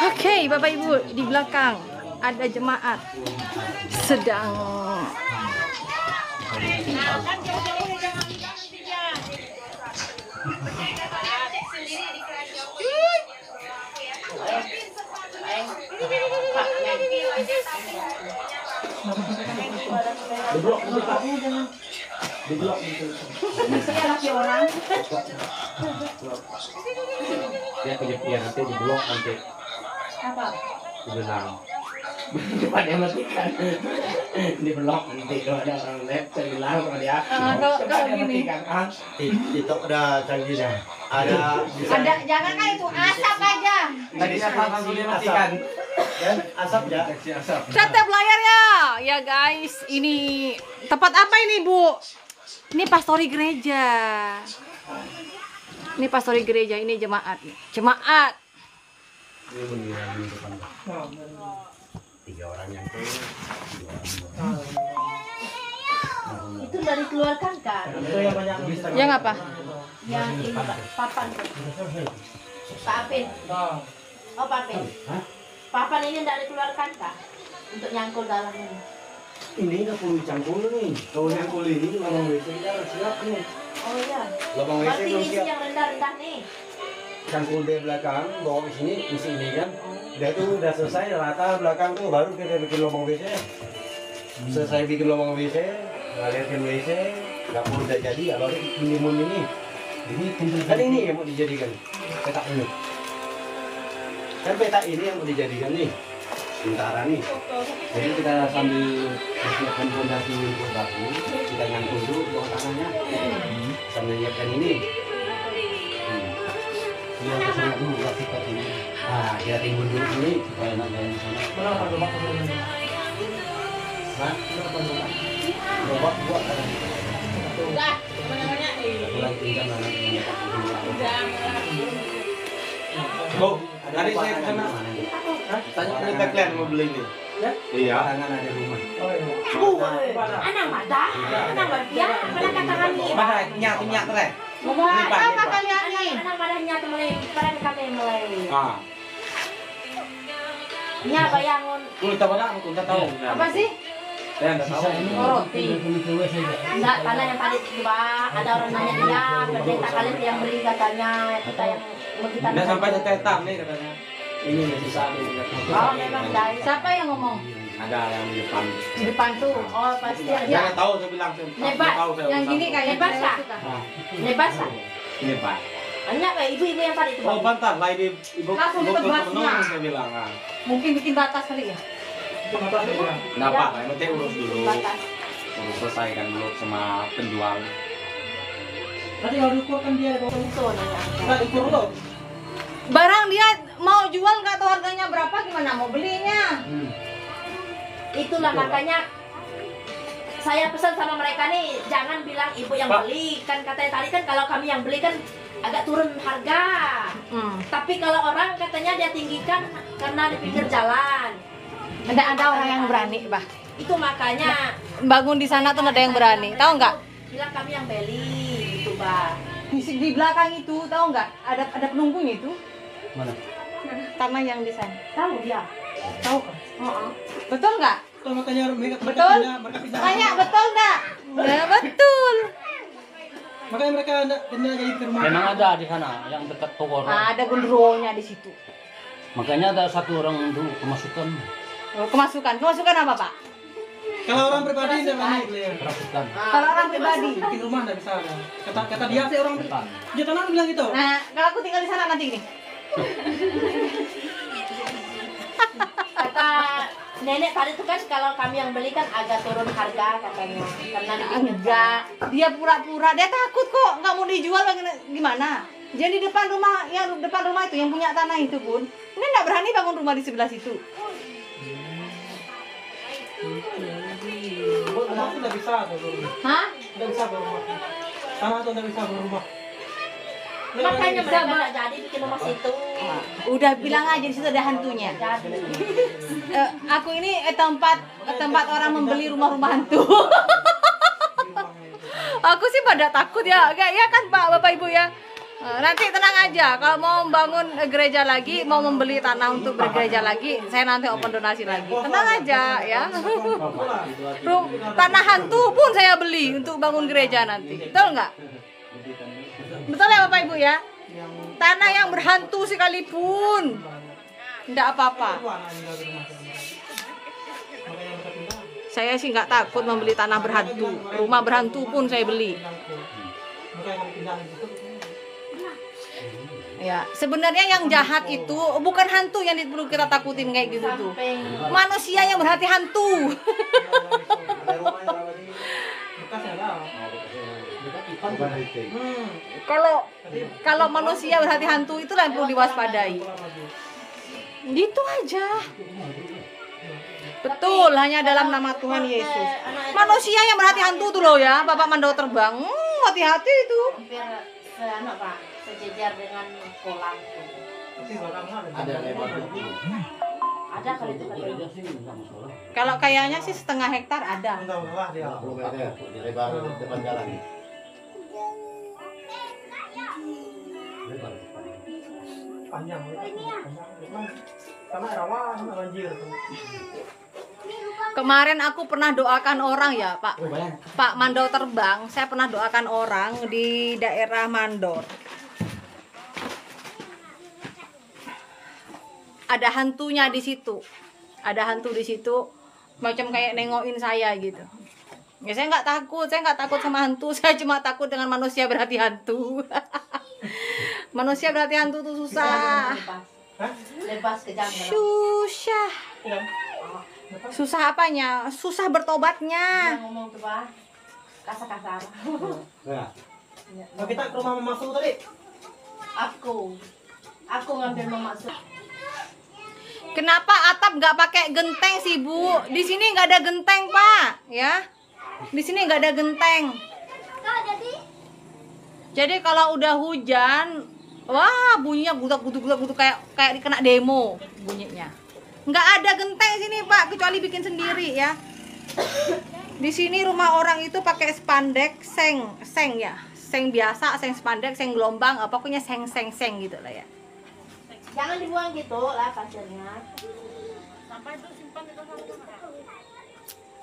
Oke, Bapak Ibu, di belakang ada jemaat sedang orang. Dia kejepian nanti di blok nanti Apa? dibilang cepat dia matikan di blok nanti kalau ada orang lab saya bilang sama dia Kalau gini TikTok udah canggih dah. Ada jangan kan itu asap aja. tadi siapa langsung dia matikan dan asap ya. asap Tetap layar ya. Ya guys, ini tempat apa ini, Bu? Ini pastori gereja. Ini pastori gereja, ini jemaat. Jemaat. ini mengira di depan 3 orang yang ke Itu dari keluarkan kan? Itu yang banyak Yang apa? Yang ini papan. Pak Apin. Oh Pak Apin. Papan ini tidak dikeluarkan kak? Untuk nyangkul dalam ini. ini nggak perlu cangkul nih. Kalau cangkul ini lubang WC nya harus siap nih. Oh iya. Lubang WC Berarti belum isi siap. yang rendah-rendah nih. Cangkul di belakang, bawa ke sini, isi ini kan. Udah itu udah selesai rata belakang tuh baru kita bikin lubang WC. Selesai bikin lubang WC, ngalirin WC, dapur udah jadi, ya baru menimbun ini. Kan ini yang mau dijadikan petak ini. Kan petak ini yang mau dijadikan nih. Sementara nih. Jadi kita sambil persiapkan fondasi untuk dapur, kita nyangkul dulu bawah tanahnya. Sambil nyiapkan ini. Dia kesana dulu aktifkan ini. Nah, kita timbun dulu ini supaya enak jalan di sana. Berapa gerobak ini? Hah? Berapa gerobak? Gerobak buat kan? Enggak, namanya Pulang tinggal mana ini? oh tadi saya kesana tanya kita kalian mau beli ini iya Tangan ada rumah. anak mata, anak batia, mana katakan nih? mana minyak teh Apa kalian nih? Anak badannya temelai, pada kami mulai. ah Nya bayangun. kulit apa dah aku tak tahu Apa sih? saya nggak tahu Oh, roti. Enggak, karena yang tadi coba ada orang nanya dia, pendeta kalian yang beli katanya, kita yang mau kita. udah sampai setetam nih katanya Ini yang sisa ada di Oh, memang dari. Siapa yang ngomong? ada yang di depan Di depan tuh. Oh, pasti saya ada. nggak tahu saya bilang saya Hebat. nggak tahu saya Yang gini kayaknya Lepas, Kak? suka. Lepas ah. ini pak Hanya ibu-ibu yang tadi itu. oh pantas lah ibu Langsung ditebasnya. pemenung saya bilang ah Mungkin bikin batas kali ya? nggak apa yang penting urus dulu Batas. urus selesaikan dulu sama penjual Tadi kalau diukur kan dia ada Itu nanya. nggak diukur loh. Barang dia mau jual nggak tahu harganya berapa, gimana mau belinya? Itulah makanya saya pesan sama mereka nih, jangan bilang ibu yang Pak. beli. Kan katanya tadi kan kalau kami yang beli kan agak turun harga. Tapi kalau orang katanya dia tinggikan karena di pinggir jalan. Ada orang yang berani, Bah. Itu makanya Bangun di sana tuh ada yang berani. Tahu nggak? bilang kami yang beli gitu, Pak. Di belakang itu, tahu nggak? Ada penunggunya itu. Mana? Tanah yang di sana. Tahu dia. Tahu kan? Betul nggak? Makanya mereka Betul? pindah. Tanya betul nggak? Ya betul. Makanya mereka pindah jadi ke rumah. Memang ada di sana yang dekat toko orang. Ada genderuwonya di situ. Makanya ada satu orang dulu kemasukan. Oh, kemasukan apa, Pak? Kalau orang pribadi tidak berani beli. Kerasukan. Kalau orang pribadi. Bikin rumah tidak bisa. Kata dia sih orang Depan. dia tanah bilang gitu. Nah, kalau aku tinggal di sana nanti gini. Kata nenek tadi tuh kan kalau kami yang beli kan agak turun harga katanya. Karena di pinggir Enggak, dia pura-pura, dia takut kok, nggak mau dijual gimana? Jadi depan rumah, yang depan rumah itu yang punya tanah itu pun, dia nggak berani bangun rumah di sebelah situ. Rumah itu tidak bisa tuh. Hah? Tidak bisa berumah. Tanah itu tidak bisa berumah. makanya mereka nggak jadi bikin rumah situ. Udah bilang aja di situ ada hantunya. Jadi. Aku ini tempat orang membeli rumah-rumah hantu. Aku sih pada takut ya, kayak ya kan Pak, Bapak Ibu ya. Nanti tenang aja, kalau mau bangun gereja lagi, mau membeli tanah untuk bergereja lagi, saya nanti open donasi lagi. Tenang aja ya. Tanah hantu pun saya beli untuk bangun gereja nanti. Betul nggak? Betul ya Bapak Ibu ya? Tanah yang berhantu sekalipun tidak apa-apa. Saya sih nggak takut membeli tanah berhantu. Rumah berhantu pun saya beli. Ya, sebenarnya yang jahat itu bukan hantu yang perlu kita takutin kayak gitu tuh. Manusia yang berhati hantu. Kalau manusia berhati hantu itulah yang perlu diwaspadai. Gitu aja. Betul, hanya dalam nama Tuhan Yesus. Manusia yang berhati hantu tuh loh ya, Bapak Mandau terbang. Hati-hati itu. Pak, sejajar dengan kolam. Ada lebar. Ada kali itu katanya. Kalau kayaknya sih setengah hektar ada. 20 meter lebar depan jalan. Panjang. Karena rawan banjir. Kemarin aku pernah doakan orang ya, Pak Mandor terbang. Saya pernah doakan orang di daerah Mandor. Ada hantunya di situ. Ada hantu di situ, macam kayak nengokin saya gitu. Ya saya nggak takut sama hantu. Saya cuma takut dengan manusia berhati hantu. Manusia berhati hantu tuh susah. Lepas ke jam. Susah. Susah apanya? Susah bertobatnya. Yang ngomong tuh Pak, kasar-kasar. Nah, kita ke rumah Mama Su tadi. Aku ngambil Mama Su. Kenapa atap nggak pakai genteng sih Bu? Di sini nggak ada genteng Pak, ya? Di sini nggak ada genteng. Jadi kalau udah hujan, wah bunyinya gudak kayak kena demo bunyinya. Nggak ada genteng sini Pak, kecuali bikin sendiri ya. Di sini rumah orang itu pakai spandek seng ya, seng biasa, seng spandek, seng gelombang, pokoknya seng gitu lah ya. Jangan dibuang gitu lah pasirnya.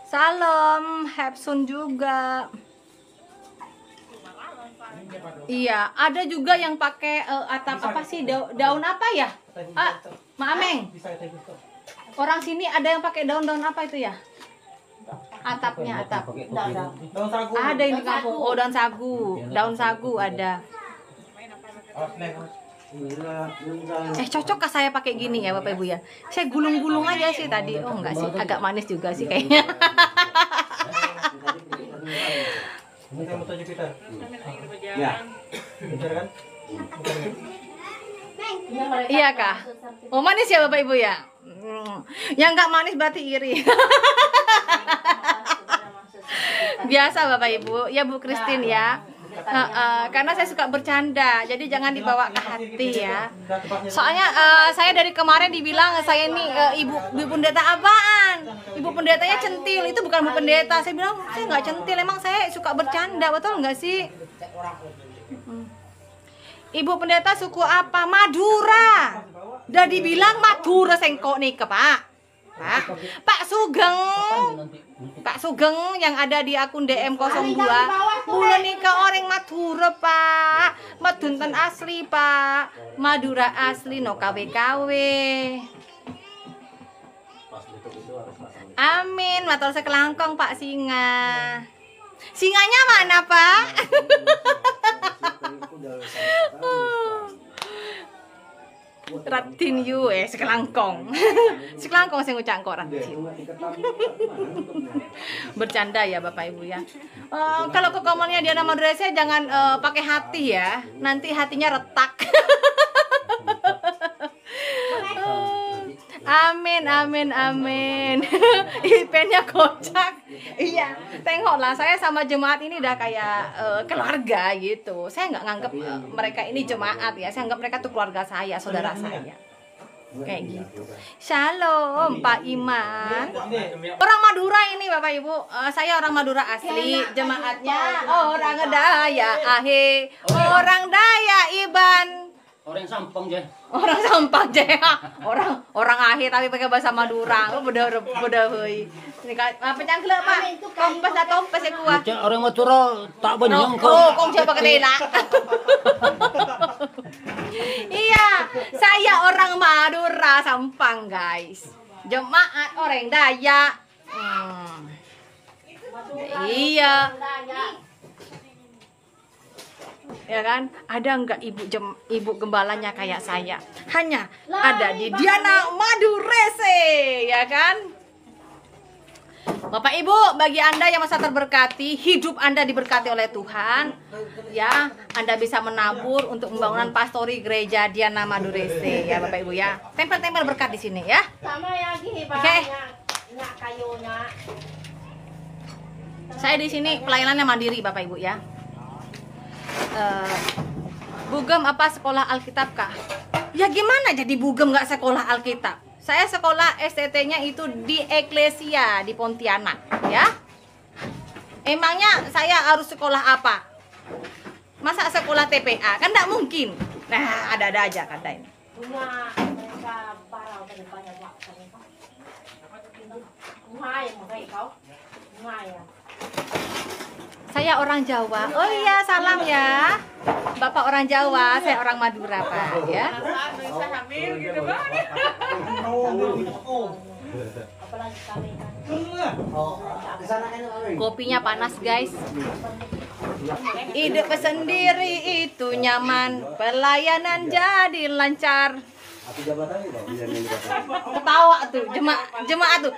Salam, Hepsun juga. Iya, ada juga yang pakai atap apa sih daun apa ya? Ma Ameng. Orang sini ada yang pakai daun-daun apa itu ya? Atapnya atap. Daun sagu. Ada yang di kampung. Oh, daun sagu. Daun sagu ada. Cocokkah saya pakai gini ya Bapak Ibu ya? Saya gulung-gulung aja sih tadi. Oh enggak sih, agak manis juga sih kayaknya. Ini kamu tuju kita. Ya. Bener kan? Iya kah? Oh manis ya Bapak Ibu ya? Yang nggak manis berarti iri. Biasa Bapak Ibu, ya Bu Christine ya. Karena saya suka bercanda, jadi jangan dibawa ke hati ya. Soalnya saya dari kemarin dibilang saya ini ibu pendeta apaan? Ibu pendetanya centil, itu bukan Bu pendeta. Saya bilang saya nggak centil, emang saya suka bercanda, betul nggak sih? Ibu pendeta suku apa? Madura. Udah dibilang Madura sengkok nih ke Pak. Pak Sugeng yang ada di akun DM02 mulai nikah orang Madura Pak, Madunten asli Pak, Madura asli no KW. Amin, matur sekelangkong Pak Singa. Singanya mana Pak? Ratin yu sekelangkong. Sekelangkong saya ngucap kok Ratin. Bercanda ya Bapak Ibu ya. Kalau ke komennya Diana Madresa jangan pakai hati ya. Nanti hatinya retak. Amin. Ipennya kocak. Iya, tengoklah saya sama jemaat ini udah kayak keluarga gitu. Saya nggak nganggap mereka ini jemaat ya. Saya anggap mereka tuh keluarga saya, saudara saya. Kayak gitu. Shalom Pak Iman. Orang Madura ini Bapak Ibu. Saya orang Madura asli. Jemaatnya orang Daya Ahe, orang Daya Iban. Orang Sampang je. Orang Sampang je. Orang Ahe tapi pakai bahasa Madura. Beda heuy. Ini pencangklek Pak. Kompas atau tompas ya kuah. Macam orang Madura tak banyak kau. Oh, kong siapa ketela? Iya, saya orang Madura Sampang guys. Jemaat orang Dayak. Iya. Ya kan? Ada enggak ibu gembalanya kayak saya? Hanya ada di Diana Madurese, ya kan? Bapak Ibu, bagi Anda yang masa terberkati, hidup Anda diberkati oleh Tuhan, ya, Anda bisa menabur untuk pembangunan pastori gereja Diana Madurese, ya Bapak Ibu ya. Tempel-tempel berkat di sini ya. Sama lagi Pak. Oke. Nyak kayunya. Saya di sini pelayanannya mandiri Bapak Ibu ya. Bugem apa sekolah Alkitab Kak? Ya gimana jadi bugem nggak sekolah Alkitab? Saya sekolah STT-nya itu di Eklesia di Pontianak ya. Emangnya saya harus sekolah apa? Masa sekolah TPA? Kan nggak mungkin. Nah ada-ada aja kata ini. Punya mereka parau ke depannya Pak. Bunga ya mereka kau. Bunga ya. Saya orang Jawa. Oh iya, salam ya. Bapak orang Jawa, saya orang Madura, Pak, ya. Kopinya panas, guys. Hidup sendiri itu nyaman, pelayanan jadi lancar. Ketawa tuh, jemaat tuh.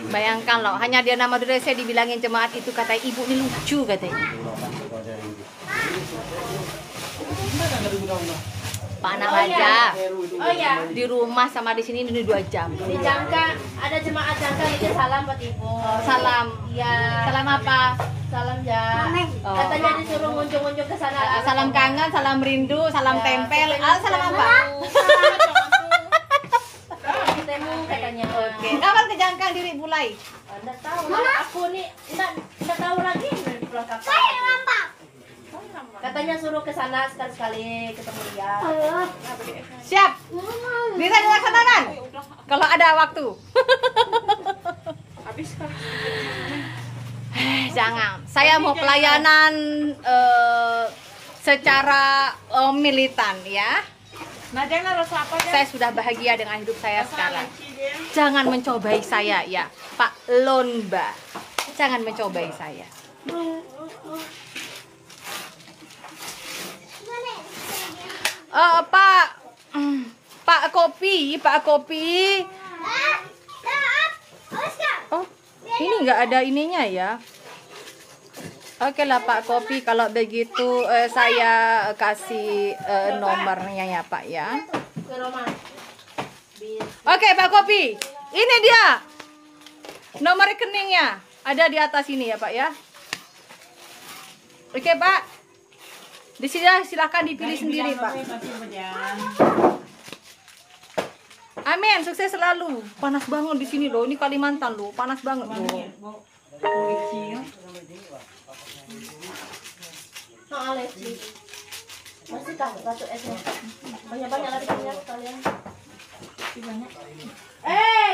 Bayangkan loh, hanya dia nama Madurese dibilangin jemaat itu kata ibu ini lucu katanya. Panah aja. Oh ya. Di rumah sama di sini ini 2 jam. Di Jangka ada jemaat Jangka itu salam buat ibu. Salam. Iya. Salam apa? Salam ya. Oh. Katanya disuruh ngunjung-ngunjung ke sana. Salam kangen, salam rindu, salam tempel. Salam apa? Temu katanya. Oke. Kapan ke Jangkang diri mulai? Enggak tahu. Aku nih enggak tahu lagi pulang kapan. Saya lama. Katanya suruh ke sana sekali-sekali ketemu dia. Siap. Bisa dilaksanakan kalau ada waktu. Habis kan. Jangan. Saya mau pelayanan secara militan ya. Saya sudah bahagia dengan hidup saya sekarang. Jangan mencobai saya ya, Pak Lonba. Jangan mencobai saya. Pak Kopi. Oh, ini nggak ada ininya ya. Oke lah Pak Kopi, kalau begitu saya kasih nomornya ya Pak ya. Oke Pak Kopi, ini dia nomor rekeningnya, ada di atas ini ya Pak ya. Oke Pak, di sini silahkan dipilih sendiri Pak. Amin, sukses selalu. Panas banget di sini loh, ini Kalimantan loh, panas banget loh. Alergi. Masih kah batuk esnya? Banyak-banyak lagi minyak kalian. Banyak.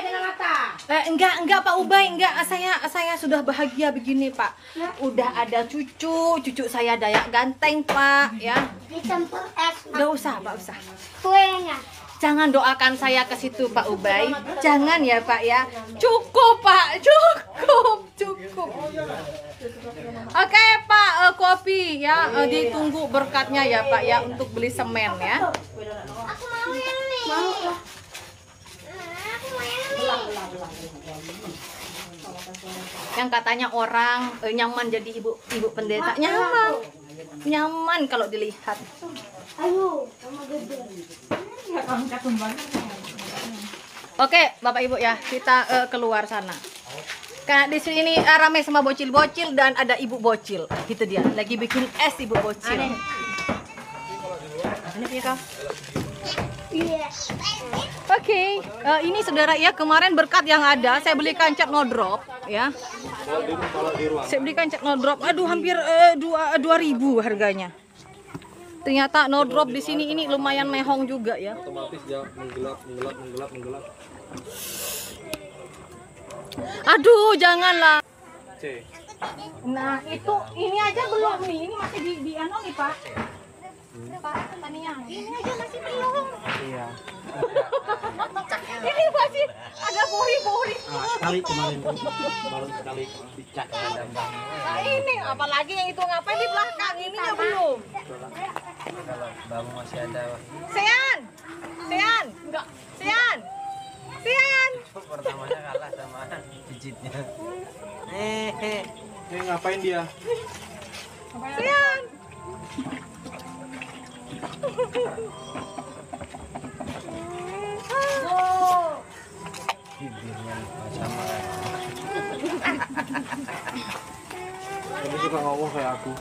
Kena mata. Enggak Pak Ubay, enggak. Saya sudah bahagia begini Pak. Udah ada cucu saya Dayak ganteng Pak, ya. Dicampur es. Enggak usah, Pak, usah. Kuenya. Jangan doakan saya ke situ Pak Ubay. Jangan ya Pak ya. Cukup Pak, cukup. Oke Pak Kopi ya, ditunggu berkatnya ya Pak ya untuk beli semen ya. Aku mau yang ini. Mau lah. Aku mau yang ini. Yang katanya orang nyaman jadi ibu pendeta, nyaman kalau dilihat. Ayo, sama gede. Oke Bapak Ibu ya, kita keluar sana. Karena di sini ramai sama bocil-bocil dan ada ibu bocil. Gitu dia, lagi bikin es ibu bocil. Ini punya kau. Oke, ini saudara ya, kemarin berkat yang ada saya belikan cat no drop ya. Saya belikan cat no drop. Aduh, hampir 2.000 harganya. Ternyata no drop di sini ini lumayan mehong juga ya. Otomatis dia menggelap. Aduh, janganlah. C. Nah, itu ini aja belum nih. Ini masih di anu nih, Pak. Pak, taninya. Ini aja masih belum. Iya. Ini masih ada pori-pori. Sekali kemarin baru sekali dicat. Nah, ini apalagi yang itu ngapain di belakang ininya belum. Kalau bambu masih ada. Sean. Enggak. Sean. Pertamanya kalah sama pijitnya. Ini ngapain dia? Sean. Bibirnya sama. Ini juga ngomong kayak aku.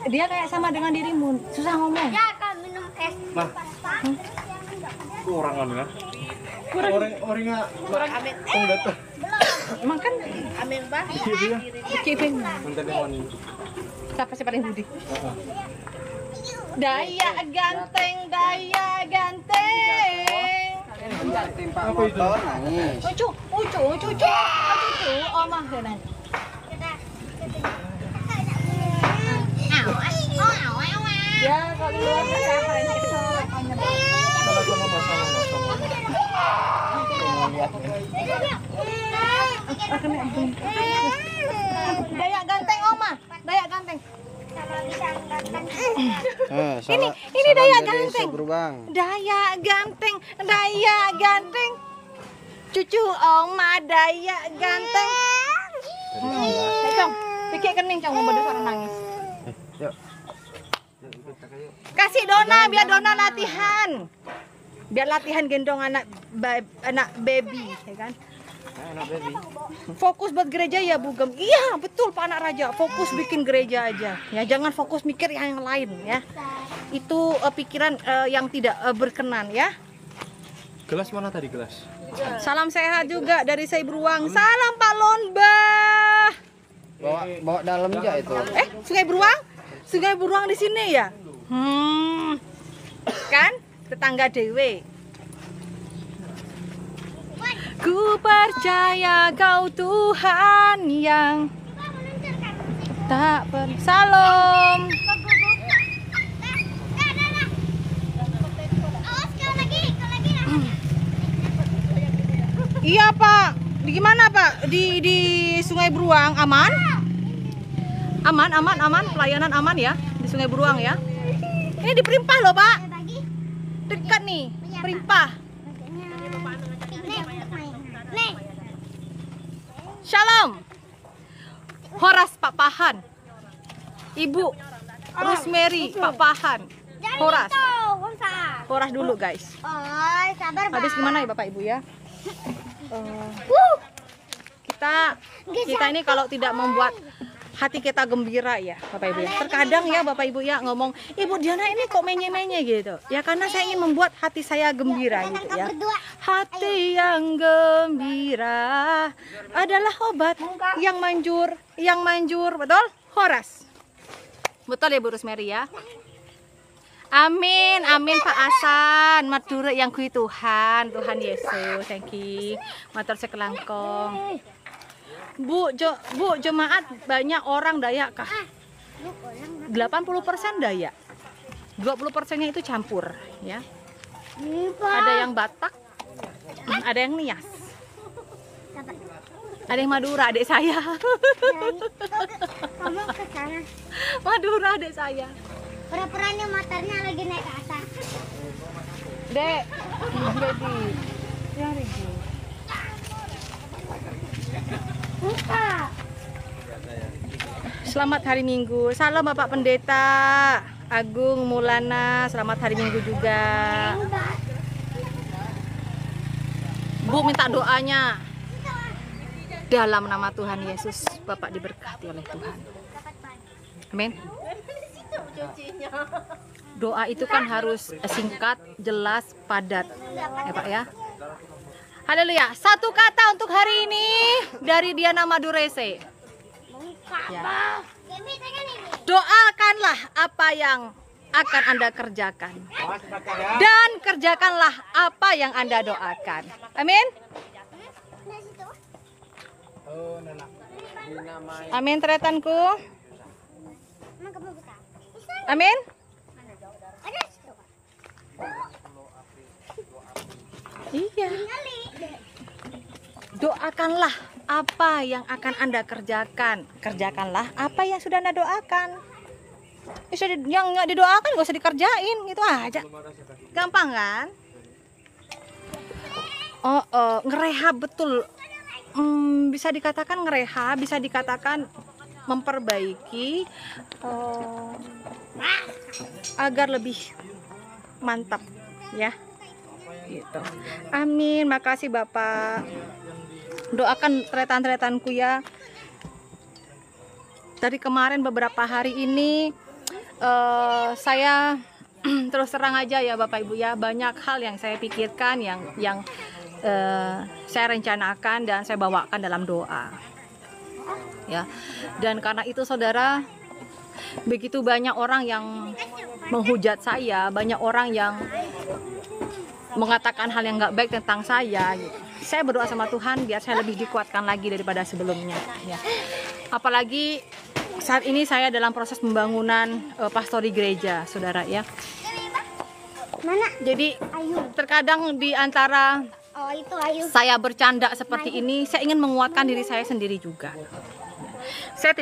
Dia kayak sama dengan dirimu, susah ngomong. Ya, kan minum es. Nah, kurangan ya? Orangnya Amin. datang. Emang kan Amin bah. kiping. Minta dia mandi. Siapa sih paling budi? Daya ganteng. Apa itu? Cucu. Omah kenan. Ya, kalau di luar siapa ini kita Salah sama masalah. Daya ganteng, Oma. Daya ganteng. Ini daya ganteng. Daya ganteng. Cucu Oma daya ganteng. Cong, pikir kening Cong, mau suara nangis. Yuk. Kasih Dona biar Dona latihan. Biar latihan gendong anak baby, ya kan? Anak baby. Fokus buat gereja ya Bugem. Iya betul Pak Anak Raja. Fokus bikin gereja aja. Ya jangan fokus mikir yang lain ya. Itu pikiran yang tidak berkenan ya. Gelas mana tadi gelas? Salam sehat juga dari saya Beruang. Salam Pak Lonba. Bawa dalam aja itu. Sungai Beruang? Sungai Beruang di sini ya? Kan tetangga dewe. Ku percaya kau Tuhan yang tak Salam. Iya Pak. Di gimana Pak? Di Sungai Beruang aman? Aman. Pelayanan aman ya di Sungai Beruang ya. Ini di Perimpah loh Pak. Dekat nih, Perimpah. Shalom. Horas Pak Pahan. Ibu Rosemary Pak Pahan. Horas. Horas dulu guys. Oh, sabar, Habis gimana ya Bapak Ibu ya? Kita ini kalau tidak membuat hati kita gembira ya Bapak Ibu ya. Terkadang ya Bapak Ibu ya ngomong, Ibu Diana ini kok menye-menye gitu. Ya karena saya ingin membuat hati saya gembira gitu ya. Hati yang gembira adalah obat yang manjur, betul? Horas. Betul ya Bu Rosemary ya? Amin Pak Asan. Madura yang kui Tuhan Yesus. Thank you. Matur sekelangkong. Bu jemaat banyak orang Dayak kah? 80% Dayak. 20%-nya itu campur ya. Ada yang Batak, ada yang Nias. Ada yang Madura, adik saya. Kamu ke sana. Madura adik saya. Pura-puranya motornya lagi naik ke atas. Dek, jadi yang Rigi. Selamat hari Minggu. Salam Bapak Pendeta Agung Mulana. Selamat hari Minggu juga. Bu minta doanya. Dalam nama Tuhan Yesus, Bapak diberkati oleh Tuhan. Amin. Doa itu kan harus singkat, jelas, padat, ya Pak ya. Haleluya. Satu kata untuk hari ini dari Diana Madurese. Ya. Doakanlah apa yang akan Anda kerjakan, dan kerjakanlah apa yang Anda doakan. Amin. Amin teretanku. Amin. Iya. Doakanlah apa yang akan Anda kerjakan. Kerjakanlah apa yang sudah Anda doakan. Yang nggak didoakan gak usah dikerjain, gitu aja. Gampang kan? Ngerehab betul. Bisa dikatakan ngerehab, bisa dikatakan memperbaiki agar lebih mantap, ya. Gitu. Amin. Makasih Bapak. Doakan tretan-tretanku ya. Dari kemarin beberapa hari ini saya terus terang aja ya Bapak Ibu ya, banyak hal yang saya pikirkan, yang saya rencanakan dan saya bawakan dalam doa. Ya. Dan karena itu saudara, begitu banyak orang yang menghujat saya, banyak orang yang mengatakan hal yang nggak baik tentang saya. Saya berdoa sama Tuhan biar saya lebih dikuatkan lagi daripada sebelumnya. Ya. Apalagi saat ini saya dalam proses pembangunan pastori gereja, saudara ya. Jadi terkadang di antara saya bercanda seperti ini, saya ingin menguatkan diri saya sendiri juga. Saya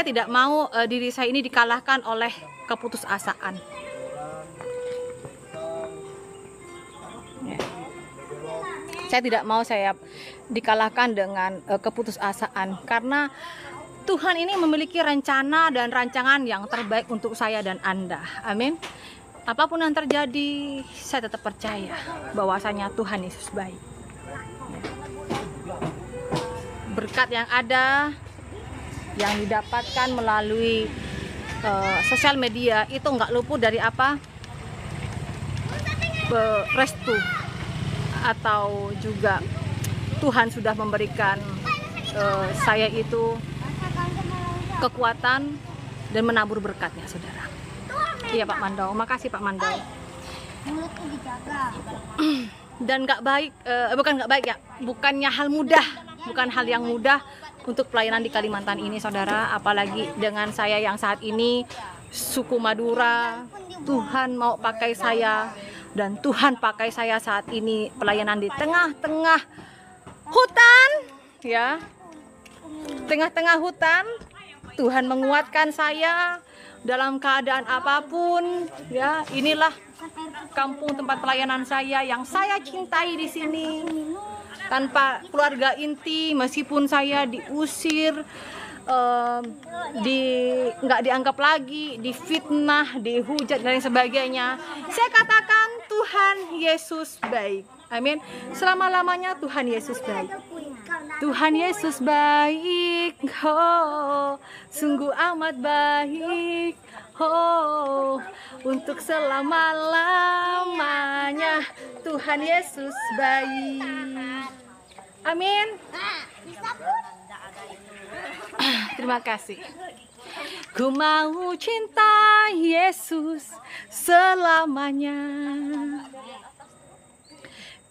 tidak mau diri saya ini dikalahkan oleh keputusasaan. Saya tidak mau saya dikalahkan dengan keputusasaan, karena Tuhan ini memiliki rencana dan rancangan yang terbaik untuk saya dan Anda. Amin. Apapun yang terjadi, saya tetap percaya bahwasanya Tuhan Yesus baik. Berkat yang ada, yang didapatkan melalui sosial media itu nggak luput dari apa? Restu, atau juga Tuhan sudah memberikan saya itu kekuatan dan menabur berkatnya, saudara. Iya Pak Mandau, makasih Pak Mandau. Dan nggak baik, bukan nggak baik ya, bukannya hal mudah, bukan hal yang mudah untuk pelayanan di Kalimantan ini, saudara. Apalagi dengan saya yang saat ini suku Madura, Tuhan mau pakai saya, dan Tuhan pakai saya saat ini pelayanan di tengah-tengah hutan, ya, tengah-tengah hutan. Tuhan menguatkan saya dalam keadaan apapun, ya. Inilah kampung tempat pelayanan saya yang saya cintai di sini. Tanpa keluarga inti, meskipun saya diusir, nggak dianggap lagi, difitnah, dihujat dan lain sebagainya, saya katakan Tuhan Yesus baik. Amin. Selama-lamanya Tuhan Yesus baik. Tuhan Yesus baik, oh, sungguh amat baik, oh, untuk selama-lamanya Tuhan Yesus baik. Amin. Terima kasih. Ku mau cinta Yesus selamanya.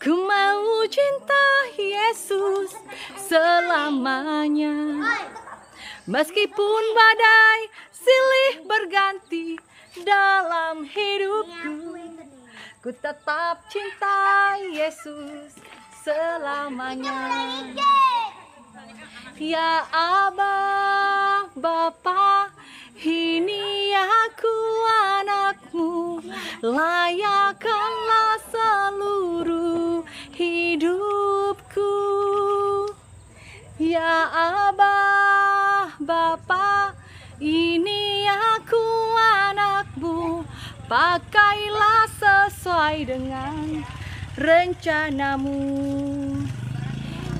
Ku mau cinta Yesus selamanya. Meskipun badai silih berganti dalam hidupku, ku tetap cinta Yesus selamanya. Ya Abah, Bapa, ini aku anakmu, layakkanlah seluruh hidupku. Ya Abah, Bapa, ini aku anakmu, pakailah sesuai dengan rencanamu.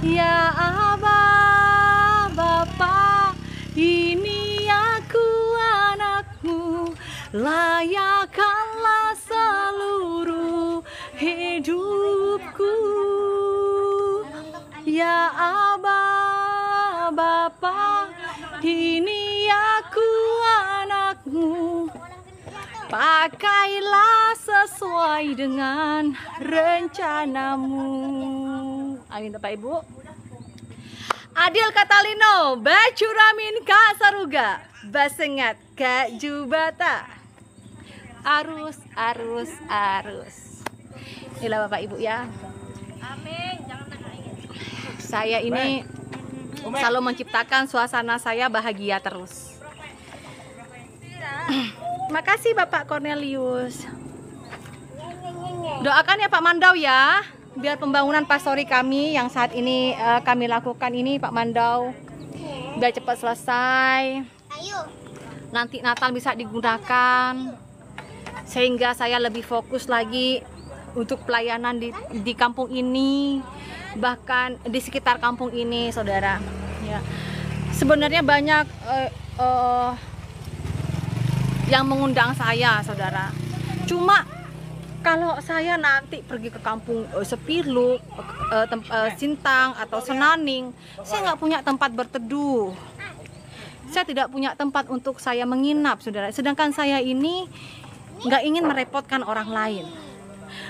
Ya Abah, Bapa, ini aku anakmu, layakkanlah seluruh hidupku. Ya Abah, Bapa, ini aku anakmu, pakailah sesuai dengan rencanamu. Amin Bapak Ibu. Adil Katalino, Bacuramin Kak Saruga, Basengat Kak Jubata. Arus, arus, arus. Inilah Bapak Ibu ya. Amin. Jangan Saya ini selalu menciptakan suasana saya bahagia terus. Makasih Bapak Cornelius. Doakan ya Pak Mandau ya, biar pembangunan pastori kami yang saat ini kami lakukan ini Pak Mandau biar cepat selesai. Nanti Natal bisa digunakan sehingga saya lebih fokus lagi untuk pelayanan di kampung ini, bahkan di sekitar kampung ini, saudara. Ya. Sebenarnya banyak yang mengundang saya, saudara. Cuma kalau saya nanti pergi ke kampung Sepiluk, Sintang atau Senaning, saya nggak punya tempat berteduh. Saya tidak punya tempat untuk saya menginap, saudara. Sedangkan saya ini nggak ingin merepotkan orang lain.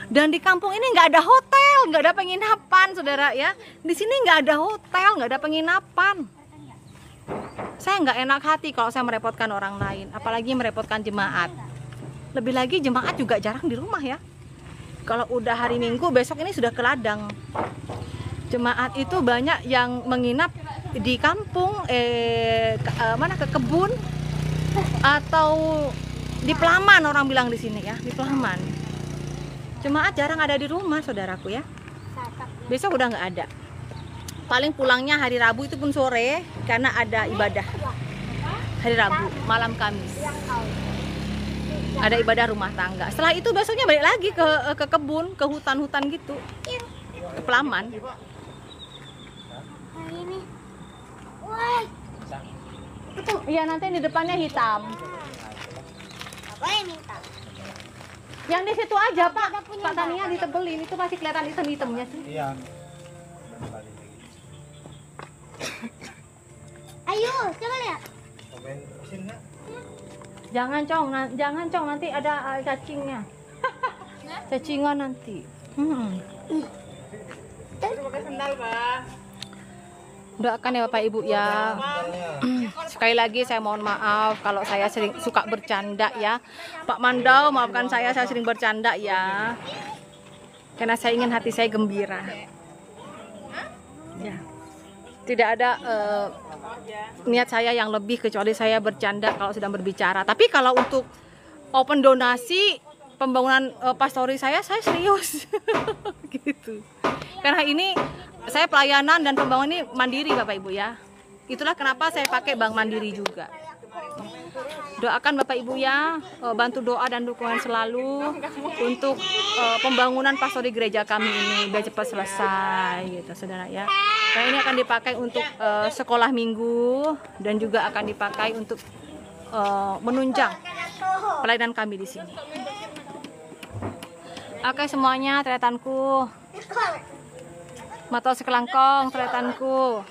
Dan di kampung ini nggak ada hotel, nggak ada penginapan, saudara ya. Di sini nggak ada hotel, nggak ada penginapan. Saya nggak enak hati kalau saya merepotkan orang lain, apalagi merepotkan jemaat. Lebih lagi jemaat juga jarang di rumah ya. Kalau udah hari Minggu, besok ini sudah ke ladang. Jemaat itu banyak yang menginap di kampung, ke kebun atau di pelaman, orang bilang di sini ya, di pelaman. Jemaat jarang ada di rumah, saudaraku ya. Besok udah nggak ada. Paling pulangnya hari Rabu itu pun sore karena ada ibadah. Hari Rabu, malam Kamis. Ada ibadah rumah tangga. Setelah itu besoknya balik lagi ke kebun, ke hutan-hutan gitu. Ke pelaman. Iya, nanti di depannya hitam. Apa yang minta? Yang di situ aja Pak, Pak Tania ditebelin, itu masih kelihatan hitam-hitamnya sih. Iya. Ayo, coba lihat. Jangan cong, nanti ada cacingnya. Cacingan nanti. Doakan ya Bapak Ibu ya. Sekali lagi saya mohon maaf kalau saya sering suka bercanda ya. Pak Mandau, maafkan saya sering bercanda ya. Karena saya ingin hati saya gembira. Ya. Tidak ada niat saya yang lebih kecuali saya bercanda kalau sedang berbicara. Tapi kalau untuk open donasi pembangunan pastori saya serius. Gitu. Karena ini saya pelayanan dan pembangunan ini mandiri Bapak Ibu ya. Itulah kenapa saya pakai Bank Mandiri juga. Doakan Bapak Ibu ya, bantu doa dan dukungan selalu untuk pembangunan pastori gereja kami ini biar cepat selesai gitu saudara ya. Nah, ini akan dipakai untuk sekolah minggu dan juga akan dipakai untuk menunjang pelayanan kami di sini. Oke semuanya, tretanku. Matau sekelangkong tretanku.